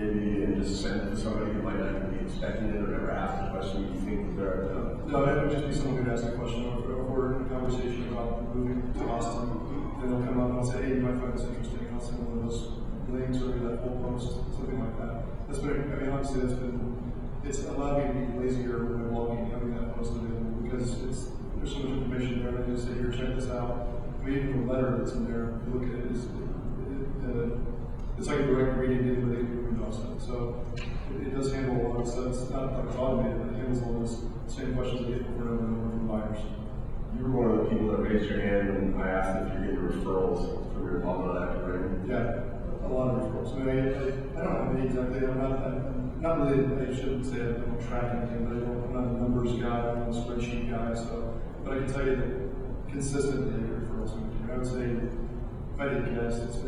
maybe and just send it to somebody who might not even be expecting it or never asked the question? Do you think they're No, it would just be someone who'd ask the question. If we're in a conversation about moving to Austin, then they'll come up and I'll say, hey, you might find this interesting. I'll send one of those links or that whole post, something like that. That's been, I mean, honestly, it's allowed me to be lazier when I'm blogging, having that posted in, because there's so much information there. I can just say, here, check this out. I mean, even the letter that's in there, if you look at it, it's like a direct reading into the email stuff. So it does handle a lot of stuff. It's not like it's automated, but it handles all those same questions I get over and over from buyers. You were one of the people that raised your hand when I asked if you're getting referrals for your online active brand. Yeah, a lot of referrals. I mean, I don't have any exactly. I'm not really, I shouldn't say I don't track anything, but I'm not a numbers guy, I'm not a spreadsheet guy. So, but I can tell you that consistently I get referrals. I would say, if I did guess, it's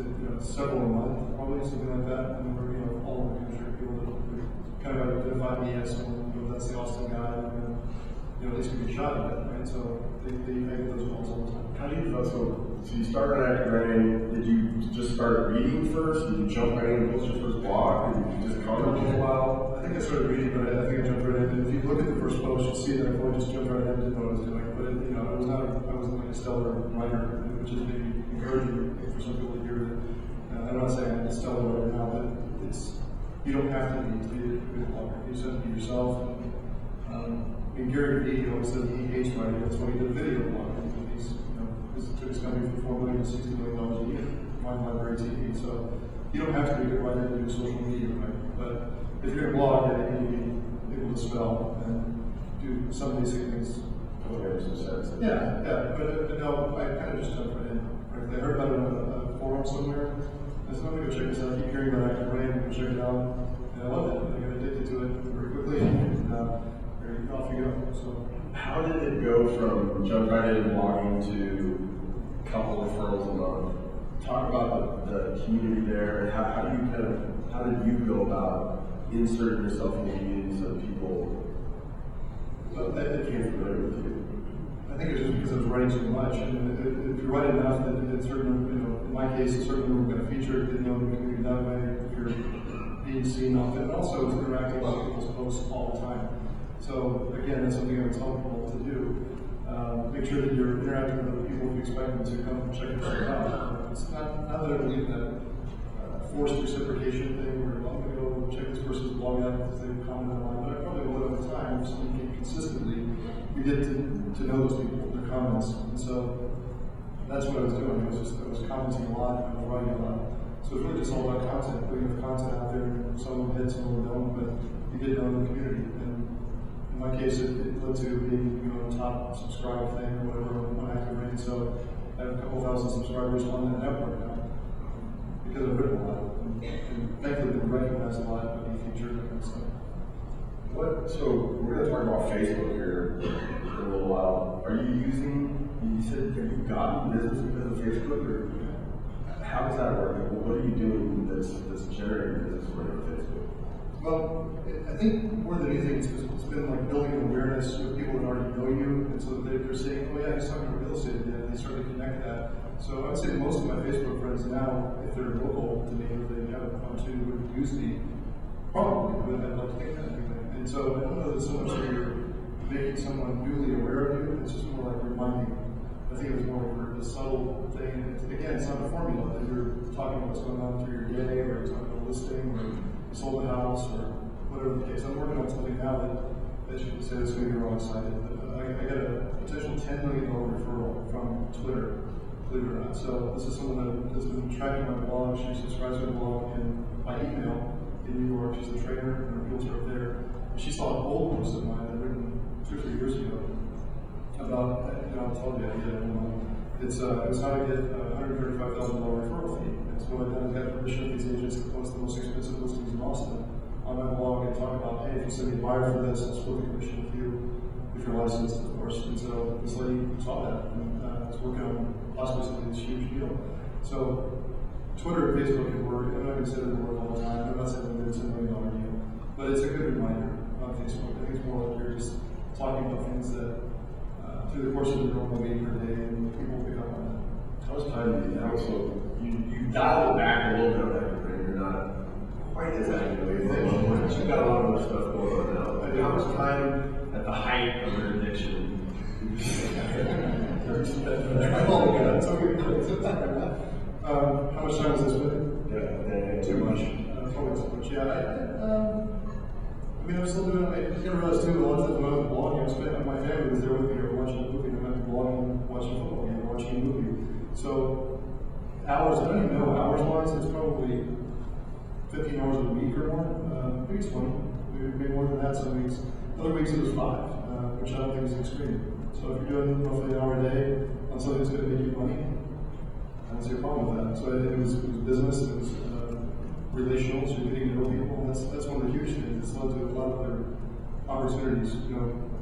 several a month, probably something like that. And we're all over the country, people that kind of identify me as someone, that's the Austin guy, and at least we get shot at it, right? So they get those calls all the time. How do you feel? So you started on active branding. Did you just start reading first? Did you jump right in and post your first blog? Did you just comment? Well, I think I started reading, but I think I jumped right in. If you look at the first post, you'll see that I probably just jumped right in and didn't know what I was doing. But I wasn't like a stellar writer, which is maybe encouraging for some people to hear that. I'm not saying I'm a stellar writer now, but you don't have to be to be a good blogger. You just have to be yourself. Gary Vee always said he hates writing. That's why he did a video blog. He took his company from $4 million to $60 million a year. My library TV. So you don't have to be a good writer to do social media, right? But if you're a blog, you need to be able to spell and do some basic things. Okay, some sense. Yeah. But no, I kind of just jumped right in. Right? I heard about it on a forum somewhere. I said, I'm going to go check this out. I keep hearing about active brand, go check it out. And I love it. I got addicted to it very quickly. And off you go. So, how did it go from jump right into blogging to a couple referrals a month? Talk about the community there, and how did you go about inserting yourself in the community so that people became familiar with you? I think it's just because I was writing so much. And if you write enough, that it's certain, in my case, it's certainly we're going to feature it, didn't know the community that way. If you're being seen off it, and also it's interacting with people's posts all the time. So again, that's something I would tell people to do. Make sure that you're interacting with other people if you expect them to come check your stuff out. It's not that I believe in that forced reciprocation thing where I'm going to go check this person's blog out because they commented on it, but I probably will over time. If someone came consistently, you get to know those people, their comments. And so that's what I was doing. I was commenting a lot, I was writing a lot. So it's really just all about content, putting the content out there. Some will hit, some will don't, but you get to know the community. In my case, it led to being top subscribe thing or whatever on active brand. So I have a couple thousand subscribers on that network now because I've written a lot and thankfully been recognized a lot by being featured and stuff. So we're going to talk about Facebook here for a little while. Are you using? You said have you gotten business because of Facebook, or how does that work? What are you doing that's generating business for Facebook? Well, I think more than anything, it's been like building an awareness with people that already know you, and so they're saying, oh yeah, he's talking about real estate again, and they start to connect that. So I would say most of my Facebook friends now, if they're local to me, or they have an opportunity to use me, probably would have like to think that anyway. And so I don't know that so much that you're making someone newly aware of you, it's just more like reminding. I think it was more of a subtle thing. Again, it's not a formula that you're talking about what's going on through your day, or you're talking about a listing, or you sold a house, or whatever the case. I'm working on something now that you can say that's going to be real excited. I got a potential $10 million referral from Twitter, believe it or not. So this is someone that has been tracking my blog. She subscribes to my blog by email in New York. She's a trainer and her realtor up there. She saw an old post of mine I'd written 2 or 3 years ago about, I'll tell you, it was how to get a $135,000 referral fee. And so what I've done is got permission of these agents to post the most expensive listings in Austin on my blog and talk about, hey, if you send me a buyer for this, I'll split the commission with you if you're licensed, of course. And so this lady saw that and was working on possibly something this huge deal. So Twitter and Facebook can work. I'm not going to say that they work all the time. I'm not saying that it's a $1 million deal, but it's a good reminder on Facebook. I think it's more like you're just talking about things that through the course of the normal week or day, and people pick up on that. How much time do you have? So you dialed it back a little bit on that, right? You're not quite as active much stuff going on now. Like, how much time at the height of your addiction? How much time has this been? Yeah, Too much. Probably too much. Yeah. I mean, I'm still doing. I didn't realize too. A lot of times when I was blogging, I spent my family was there with me or watching a movie. I might be blogging, watching a football game, or watching a movie. So hours. I don't even know hours wise. It's probably 15 hours a week or more. Maybe 20. Maybe more than that some weeks. Other weeks it was 5, which I don't think is extreme. So if you're doing roughly an hour a day on something that's going to make you money, I don't see a problem with that. So it was business, it was relational, so you're getting to know people. That's one of the huge things. It's led to a lot of other opportunities,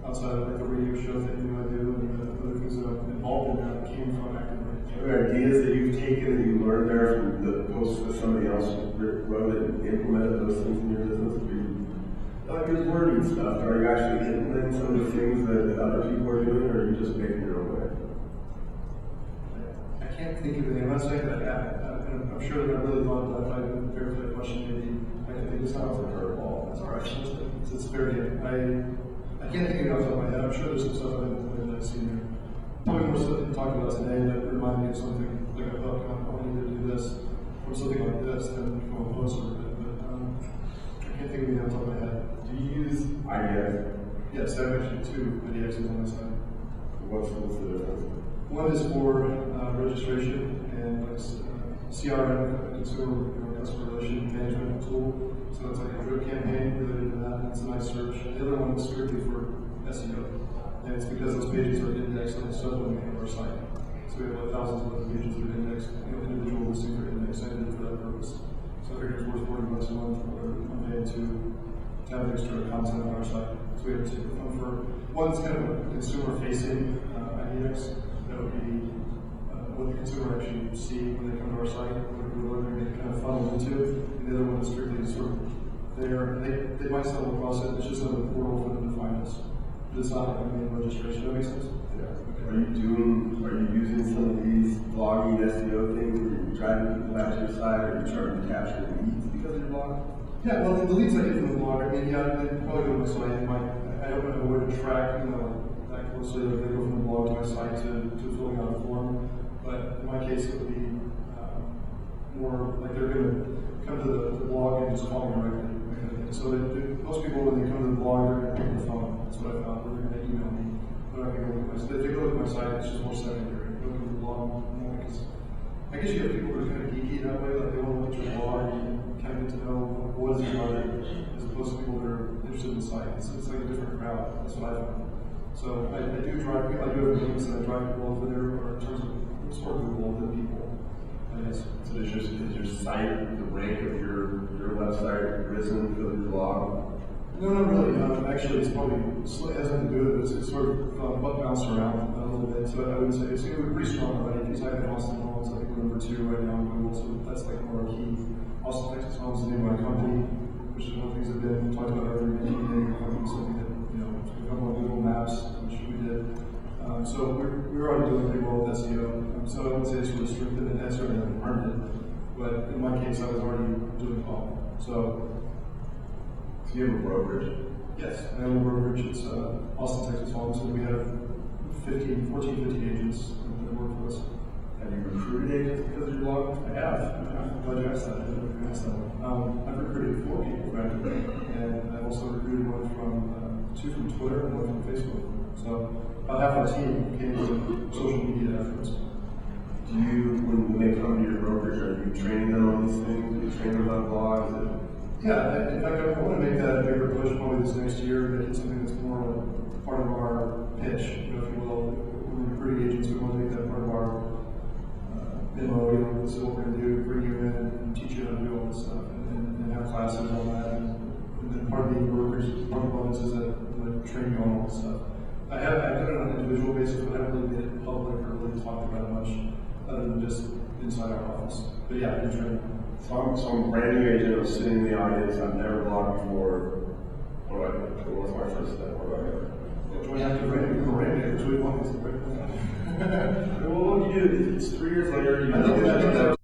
outside of like the radio shows that I do and the other things that I'm involved in that came from acting. Are there ideas that you've taken that you learned there from the posts that somebody else wrote and implemented those things in your business? Like good wording stuff. Are you actually implementing some of the things that other people are doing, or are you just making your own way? I can't think of anything. I'm not saying that I haven't. I'm sure that I really thought about if I didn't prepare for that question, maybe I could think of something like a curveball. That's all right. It's fair game. I can't think of it off the top of my head. I'm sure there's some stuff I've implemented that I've seen there. Probably more stuff you talked about today that reminded me of something like I thought, I need to do this, or something like this, then come on closer a bit. But I can't think of anything off the top of my head. Do you use IDX? Yes, I have actually 2 IDXs on this side. What's the difference? One is for registration and CRM, consumer customer relation management tool. So it's like a drip campaign related to that, and it's a nice search. The other one is strictly for SEO, and it's because those pages are indexed on the subdomain of our site. So we have like thousands of other pages that are indexed, individual listings are indexed and for that purpose. So I figured it's worth $40 a month or one day to have extra content on our site. So we have 2. One's kind of a consumer-facing IDX. That would be what the consumer actually see when they come to our site, what we're going to kind of funnel into. And the other one is strictly sort of there. They might stumble across it. It's just another portal for them to find us. But it's not like a main registration. That makes sense? Yeah. Okay. Are you using some of these blogging SEO things where you're driving people back to your site, or are you trying to capture leads because of your blog? Yeah, well, the leads I get from the blog, I mean, yeah, they probably go to my site. I don't know a way to track, that closely, like they go from the blog to my site to filling out a form. But in my case, it would be more like they're going to come to the blog and just call me directly. So most people, when they come to the blog, they're going to pick up the phone. That's what I found. They're going to email me. They're not going to go look at my site. If they go look at my site, it's just more secondary. They look at the blog more because I guess you have people who are kind of geeky that way, like they want to look at your blog and kind of get to know what is it about it, as opposed to people that are interested in the site. It's like a different crowd. That's what I found. So I do drive people. I do have meetings and I drive people over there, or in terms of sort of Google the people. So is your site, the rank of your website risen for your blog? No, not really. Actually, it's probably it has nothing to do with it. It's sort of bounced around a little bit. So I would say it's pretty strong already. If you type in Austin Homes, I think we're number 2 right now on Google. So that's like more key. Austin, Texas Homes is the name of my company, which is one of the things I've been talking about earlier. Making a company something that it's become on Google Maps, which we did. So we're already doing pretty well with SEO. So I wouldn't say it's restricted, and that certainly hasn't harmed it. But in my case, I was already doing well. So you have a brokerage? Yes, I have a brokerage. It's Austin, Texas Homes, and we have 15 agents that work for us. Have you recruited agents because of your blog? I have. I'm glad you asked that. I didn't know asked that one. I've recruited 4 people gradually, and I've also recruited one from 2 from Twitter and 1 from Facebook. So about half our team came from social media efforts. Do you, when they come to your brokerage, are you training them on these things? Do you train them on blogs? Yeah, in fact, I want to make that a bigger push probably this next year, make it something that's more part of our pitch, if you will. When we're recruiting agents, we want to make that part of our MO, this is what we're going to do, bring you in and teach you how to do all this stuff, and have classes on that. And then part of the brokerage, part of the bonus is that we're training you on all this stuff. I've done it on an individual basis, but I haven't really made it public or really talked about it much, other than just inside our office. But yeah, I do train. So I'm a brand new agent. I'm sitting in the audience. I've never blogged before. What do I do? What's my first step? What do I do? Join active branding. Google branding. That's what we want. Well, what do you do? It's 3 years later. I think that